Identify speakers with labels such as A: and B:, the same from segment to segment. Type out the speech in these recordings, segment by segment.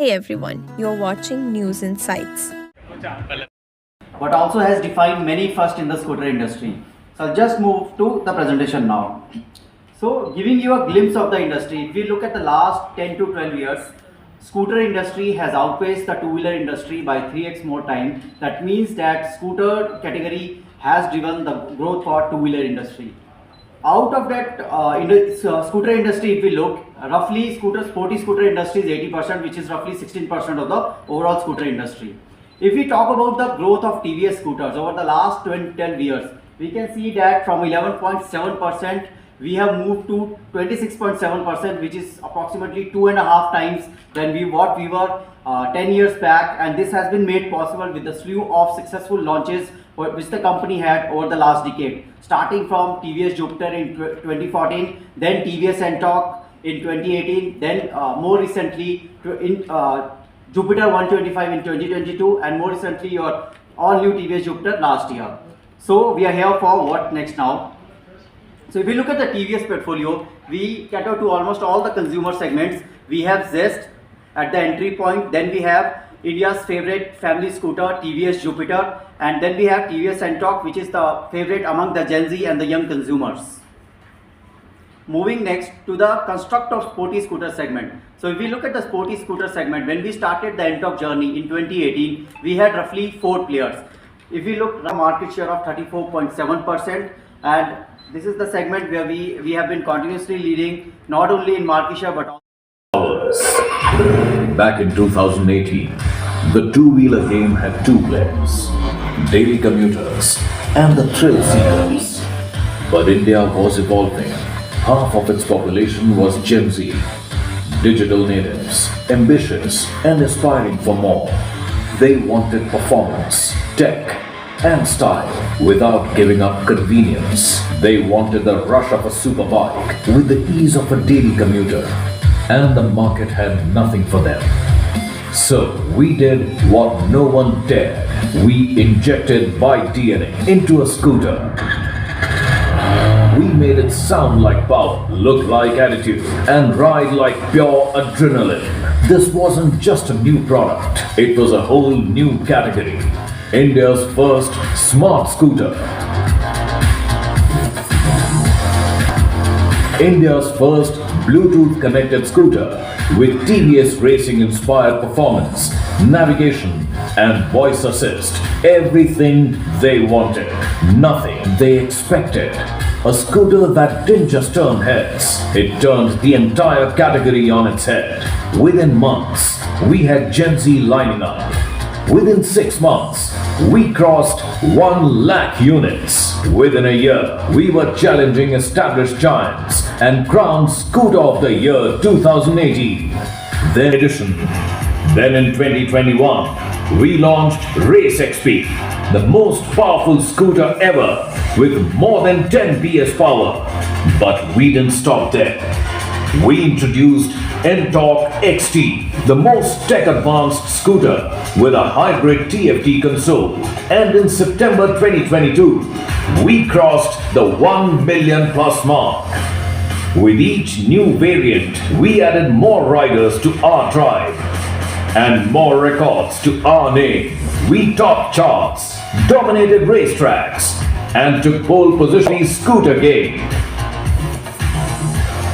A: Hey everyone, you're watching News Insights.
B: But also has defined many firsts in the scooter industry. So I'll just move to the presentation now. So giving you a glimpse of the industry, if we look at the last 10 to 12 years, scooter industry has outpaced the two-wheeler industry by 3x more time. That means that scooter category has driven the growth for two-wheeler industry. Out of that scooter industry, if we look, roughly sporty scooter industry is 80%, which is roughly 16% of the overall scooter industry. If we talk about the growth of TVS scooters over the last 12 years, we can see that from 11.7%, we have moved to 26.7%, which is approximately 2.5 times than what we were 10 years back. And this has been made possible with the slew of successful launches which the company had over the last decade, starting from TVS Jupiter in 2014, then TVS NTORQ in 2018, then more recently Jupiter 125 in 2022, and more recently your all new TVS Jupiter last year. So we are here for what next now. So if we look at the TVS portfolio, we cater to almost all the consumer segments. We have Zest at the entry point, then we have India's favorite family scooter TVS Jupiter, and then we have TVS NTORQ, which is the favorite among the Gen Z and the young consumers. Moving next to the construct of sporty scooter segment. So if we look at the sporty scooter segment, when we started the NTORQ journey in 2018, we had roughly 4 players. If we look at the market share of 34.7%, and this is the segment where we have been continuously leading, not only in market share but also
C: back in 2018, the two-wheeler game had 2 players, daily commuters and the thrill seekers. But India was evolving. Half of its population was Gen Z, digital natives, ambitious and aspiring for more. They wanted performance, tech and style without giving up convenience. They wanted the rush of a superbike with the ease of a daily commuter. And the market had nothing for them. So we did what no one dared. We injected bike DNA into a scooter. We made it sound like power, look like attitude, and ride like pure adrenaline. This wasn't just a new product, it was a whole new category. India's first smart scooter. India's first Bluetooth connected scooter with TVS racing inspired performance, navigation and voice assist. Everything they wanted, nothing they expected. A scooter that didn't just turn heads, it turned the entire category on its head. Within months, we had Gen Z lining up. Within 6 months, we crossed 1 lakh units. Within a year, we were challenging established giants and crowned Scooter of the Year 2018. Then edition. Then in 2021, we launched Race XP, the most powerful scooter ever with more than 10 PS power. But we didn't stop there. We introduced NTORQ XT, the most tech-advanced scooter with a hybrid TFT console. And in September 2022, we crossed the 1 million plus mark. With each new variant, we added more riders to our tribe and more records to our name. We topped charts, dominated racetracks, and took pole position in the scooter game.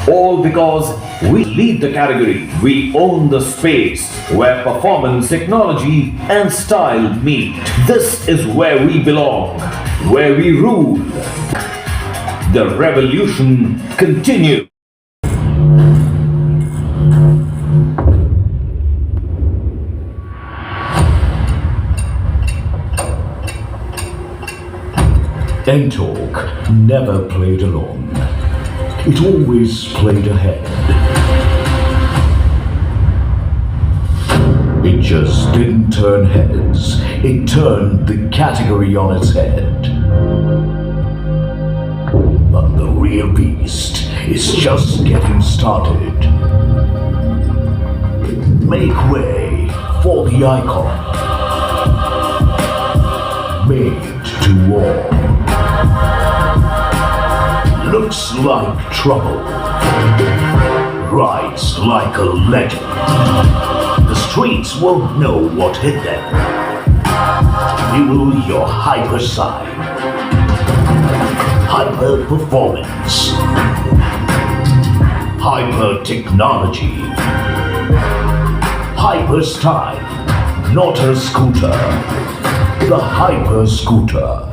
C: All because we lead the category. We own the space where performance, technology and style meet. This is where we belong, where we rule. The revolution continues.
D: NTORQ never played alone. It always played ahead. It just didn't turn heads. It turned the category on its head. But the real beast is just getting started. Make way for the icon. Made to war. Looks like trouble. Rides like a legend. The straight Pilots won't know what hit them. Fuel your hyper side. Hyper performance. Hyper technology. Hyper style. Not a scooter. The Hyper Scooter.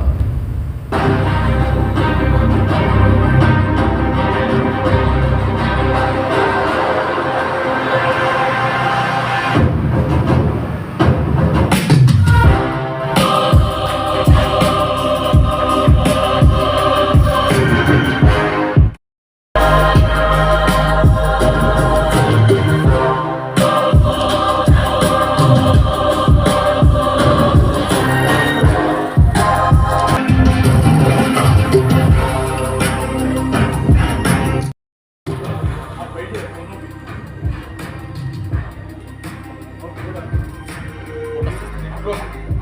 E: Bro.